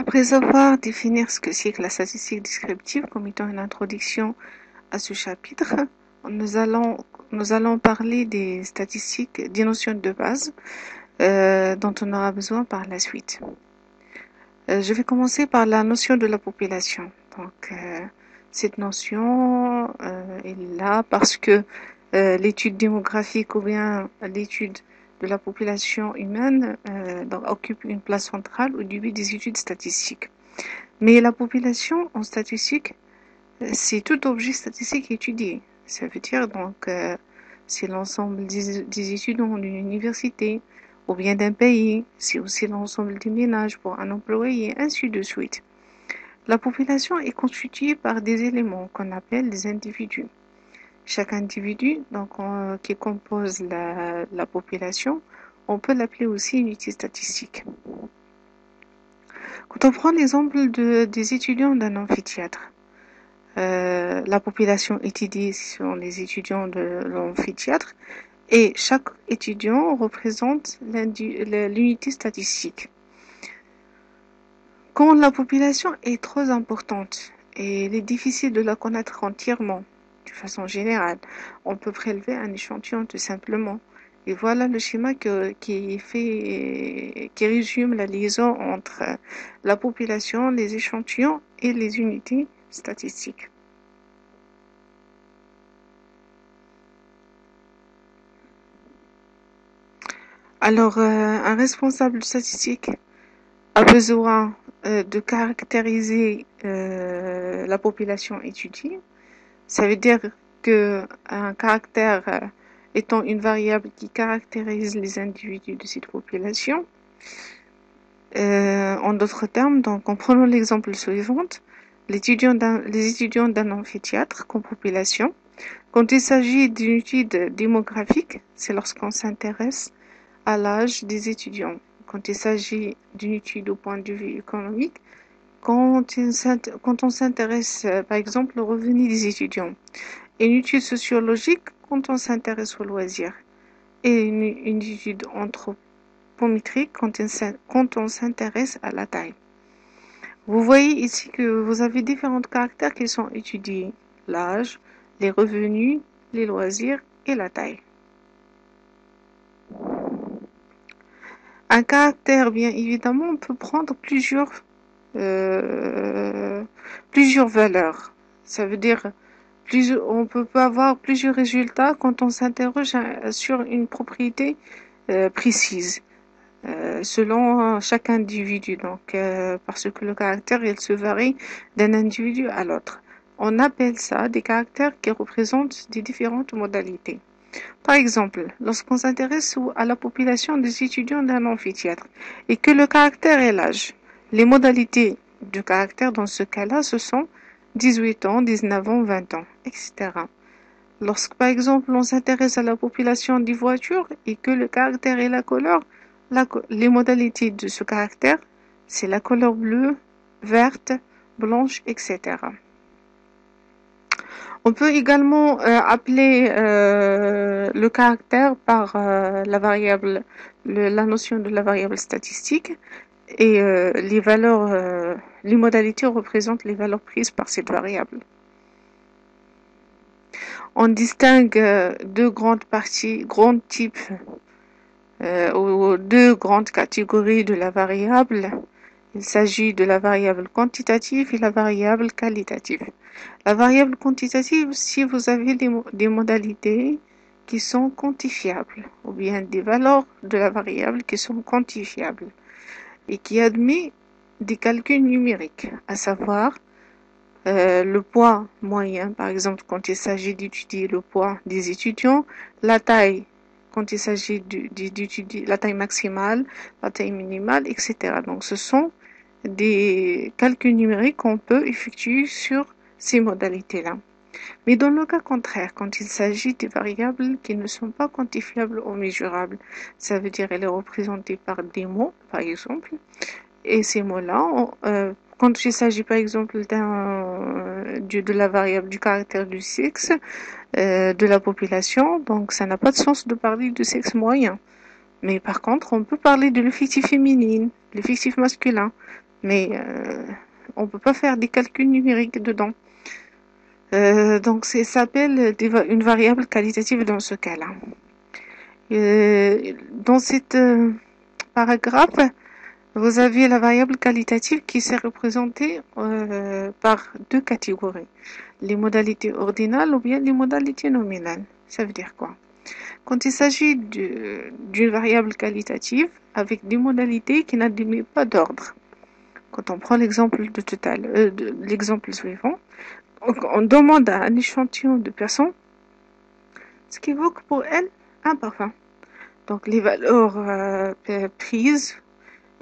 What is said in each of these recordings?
Après avoir défini ce que c'est que la statistique descriptive comme étant une introduction à ce chapitre, nous allons parler des statistiques, des notions de base dont on aura besoin par la suite. Je vais commencer par la notion de la population. Donc, cette notion est là parce que l'étude démographique ou bien l'étude de la population humaine occupe une place centrale au début des études statistiques. Mais la population en statistique, c'est tout objet statistique étudié. Ça veut dire donc c'est l'ensemble des étudiants d'une université ou bien d'un pays, c'est aussi l'ensemble des ménages pour un employé, et ainsi de suite. La population est constituée par des éléments qu'on appelle des individus. Chaque individu qui compose la population, on peut l'appeler aussi unité statistique. Quand on prend l'exemple des étudiants d'un amphithéâtre, la population étudiée sont les étudiants de l'amphithéâtre et chaque étudiant représente l'unité statistique. Quand la population est trop importante et il est difficile de la connaître entièrement, de façon générale, on peut prélever un échantillon tout simplement. Et voilà le schéma qui résume la liaison entre la population, les échantillons et les unités statistiques. Alors, un responsable statistique a besoin de caractériser la population étudiée. Ça veut dire qu'un caractère étant une variable qui caractérise les individus de cette population. En d'autres termes, donc en prenant l'exemple suivant, les étudiants d'un amphithéâtre comme population, quand il s'agit d'une étude démographique, c'est lorsqu'on s'intéresse à l'âge des étudiants. Quand il s'agit d'une étude au point de vue économique, quand on s'intéresse par exemple au revenu des étudiants. Et une étude sociologique quand on s'intéresse aux loisirs. Et une étude anthropométrique quand on s'intéresse à la taille. Vous voyez ici que vous avez différents caractères qui sont étudiés. L'âge, les revenus, les loisirs et la taille. Un caractère, bien évidemment, peut prendre plusieurs valeurs. Ça veut dire on peut avoir plusieurs résultats quand on s'interroge sur une propriété précise selon chaque individu. Donc, parce que le caractère, il se varie d'un individu à l'autre. On appelle ça des caractères qui représentent des différentes modalités. Par exemple, lorsqu'on s'intéresse à la population des étudiants d'un amphithéâtre et que le caractère est l'âge, les modalités du caractère dans ce cas-là, ce sont 18 ans, 19 ans, 20 ans, etc. Lorsque, par exemple, on s'intéresse à la population des voitures et que le caractère est la couleur, les modalités de ce caractère, c'est la couleur bleue, verte, blanche, etc. On peut également appeler le caractère par la notion de la variable statistique et les modalités représentent les valeurs prises par cette variable. On distingue deux types ou deux grandes catégories de la variable. Il s'agit de la variable quantitative et la variable qualitative. La variable quantitative, si vous avez des modalités qui sont quantifiables, ou bien des valeurs de la variable qui sont quantifiables, et qui admet des calculs numériques, à savoir le poids moyen, par exemple quand il s'agit d'étudier le poids des étudiants, la taille, quand il s'agit d'étudier la taille maximale, la taille minimale, etc. Donc ce sont des calculs numériques qu'on peut effectuer sur ces modalités-là. Mais dans le cas contraire, quand il s'agit des variables qui ne sont pas quantifiables ou mesurables, ça veut dire qu'elle est représentée par des mots, par exemple, et ces mots-là, quand il s'agit par exemple de la variable du caractère du sexe de la population, donc ça n'a pas de sens de parler de sexe moyen. Mais par contre, on peut parler de l'effectif féminin, l'effectif masculin. mais on peut pas faire des calculs numériques dedans. Donc ça s'appelle une variable qualitative dans ce cas-là. Dans cette paragraphe, vous avez la variable qualitative qui s'est représentée par deux catégories. Les modalités ordinales ou bien les modalités nominales. Ça veut dire quoi? Quand il s'agit d'une variable qualitative avec des modalités qui n'admettent pas d'ordre. Quand on prend l'exemple l'exemple suivant, on demande à un échantillon de personnes ce qui évoque pour elles un parfum. Donc les valeurs prises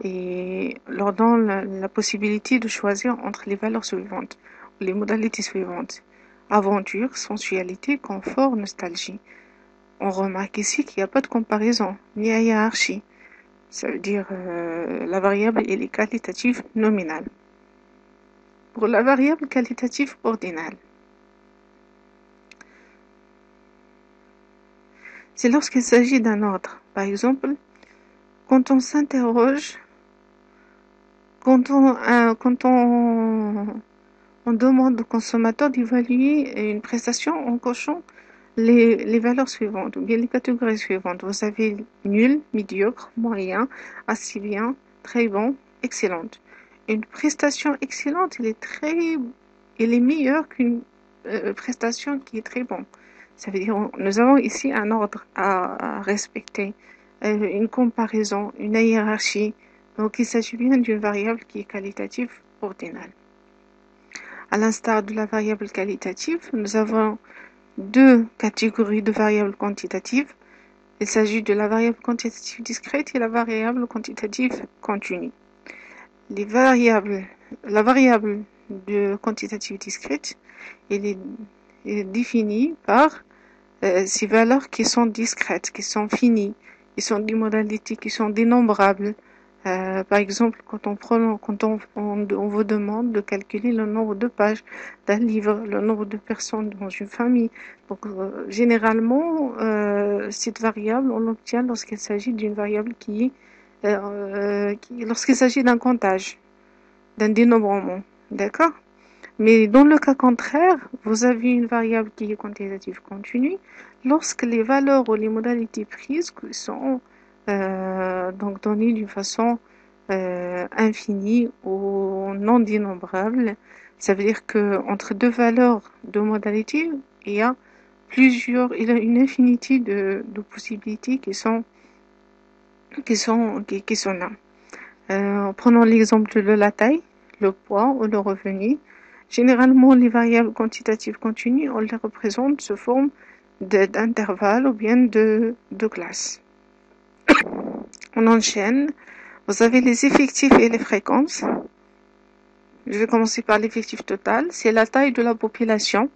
et leur donne la possibilité de choisir entre les valeurs suivantes, ou les modalités suivantes. Aventure, sensualité, confort, nostalgie. On remarque ici qu'il n'y a pas de comparaison, ni hiérarchie. Ça veut dire la variable elle est qualitative nominale. Pour la variable qualitative ordinale, c'est lorsqu'il s'agit d'un ordre. Par exemple, quand on s'interroge, quand on demande au consommateur d'évaluer une prestation en cochant les valeurs suivantes, ou bien les catégories suivantes. Vous avez nul, médiocre, moyen, assez bien, très bon, excellente. Une prestation excellente, elle est meilleure qu'une prestation qui est très bonne. Ça veut dire nous avons ici un ordre à respecter, une comparaison, une hiérarchie. Donc il s'agit bien d'une variable qui est qualitative ordinale. À l'instar de la variable qualitative, nous avons deux catégories de variables quantitatives. Il s'agit de la variable quantitative discrète et la variable quantitative continue. La variable de quantitative discrète, elle est définie par ces valeurs qui sont discrètes, qui sont finies, qui sont des modalités qui sont dénombrables. Par exemple, quand on vous demande de calculer le nombre de pages d'un livre, le nombre de personnes dans une famille. Donc, généralement, cette variable, on l'obtient lorsqu'il s'agit d'une variable lorsqu'il s'agit d'un comptage, d'un dénombrement. D'accord? Mais dans le cas contraire, vous avez une variable qui est quantitative continue lorsque les valeurs ou les modalités prises sont donc données d'une façon infinie ou non dénombrable. Ça veut dire que entre deux valeurs, deux modalités, il y a une infinité de possibilités qui sont là. Prenons l'exemple de la taille, le poids ou le revenu. Généralement, les variables quantitatives continues, on les représente sous forme d'intervalles ou bien de classes. On enchaîne. Vous avez les effectifs et les fréquences. Je vais commencer par l'effectif total. C'est la taille de la population.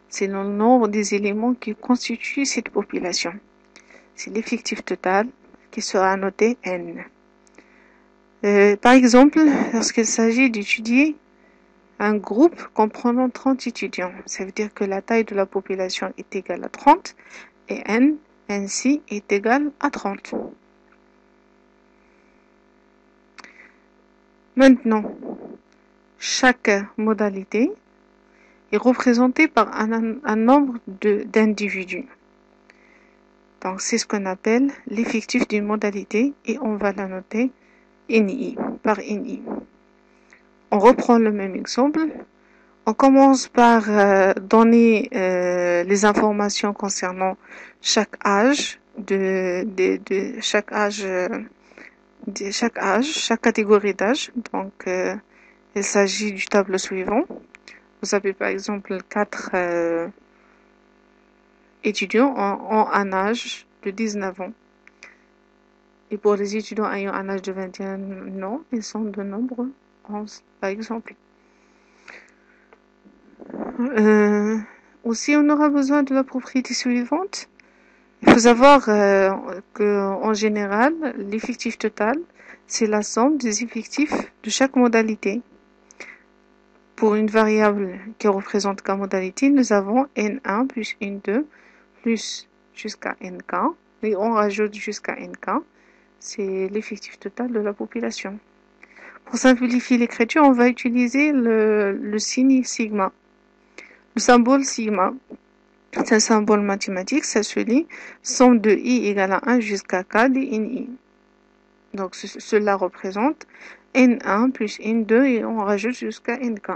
C'est le nombre des éléments qui constituent cette population. C'est l'effectif total qui sera noté N. Par exemple, lorsqu'il s'agit d'étudier un groupe comprenant 30 étudiants, ça veut dire que la taille de la population est égale à 30 et N ainsi est égal à 30. Maintenant, chaque modalité est représentée par un nombre d'individus. Donc, c'est ce qu'on appelle l'effectif d'une modalité et on va la noter NI, par NI. On reprend le même exemple. On commence par donner les informations concernant chaque âge chaque catégorie d'âge. Donc, il s'agit du tableau suivant. Vous avez par exemple 4 étudiants ont un âge de 19 ans. Et pour les étudiants ayant un âge de 21 ans, ils sont de nombre 11, par exemple. Aussi, on aura besoin de la propriété suivante. Il faut savoir qu'en général, l'effectif total, c'est la somme des effectifs de chaque modalité. Pour une variable qui représente K modalité, nous avons N1 plus N2 plus jusqu'à Nk. Et on rajoute jusqu'à Nk. C'est l'effectif total de la population. Pour simplifier l'écriture, on va utiliser le signe sigma, le symbole sigma. C'est un symbole mathématique, ça se lit somme de i égale à 1 jusqu'à k de ni. Donc cela représente n1 plus n2 et on rajoute jusqu'à nk.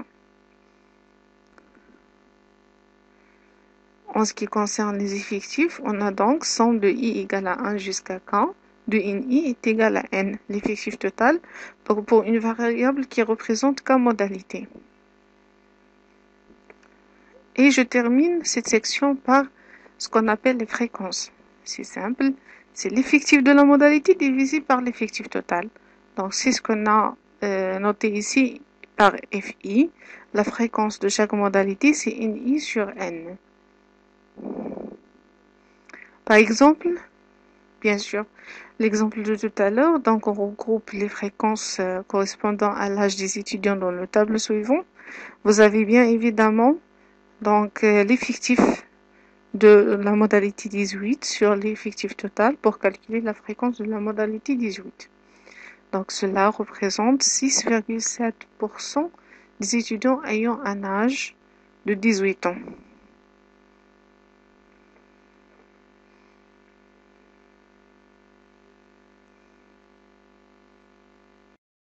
En ce qui concerne les effectifs, on a donc somme de i égale à 1 jusqu'à k de ni est égal à n, l'effectif total, pour une variable qui représente k modalités. Et je termine cette section par ce qu'on appelle les fréquences. C'est simple, c'est l'effectif de la modalité divisé par l'effectif total. Donc c'est ce qu'on a noté ici par Fi. La fréquence de chaque modalité, c'est Ni sur N. Par exemple, bien sûr, l'exemple de tout à l'heure, donc on regroupe les fréquences correspondant à l'âge des étudiants dans le tableau suivant. Vous avez bien évidemment donc l'effectif de la modalité 18 sur l'effectif total pour calculer la fréquence de la modalité 18. Donc cela représente 6,7% des étudiants ayant un âge de 18 ans.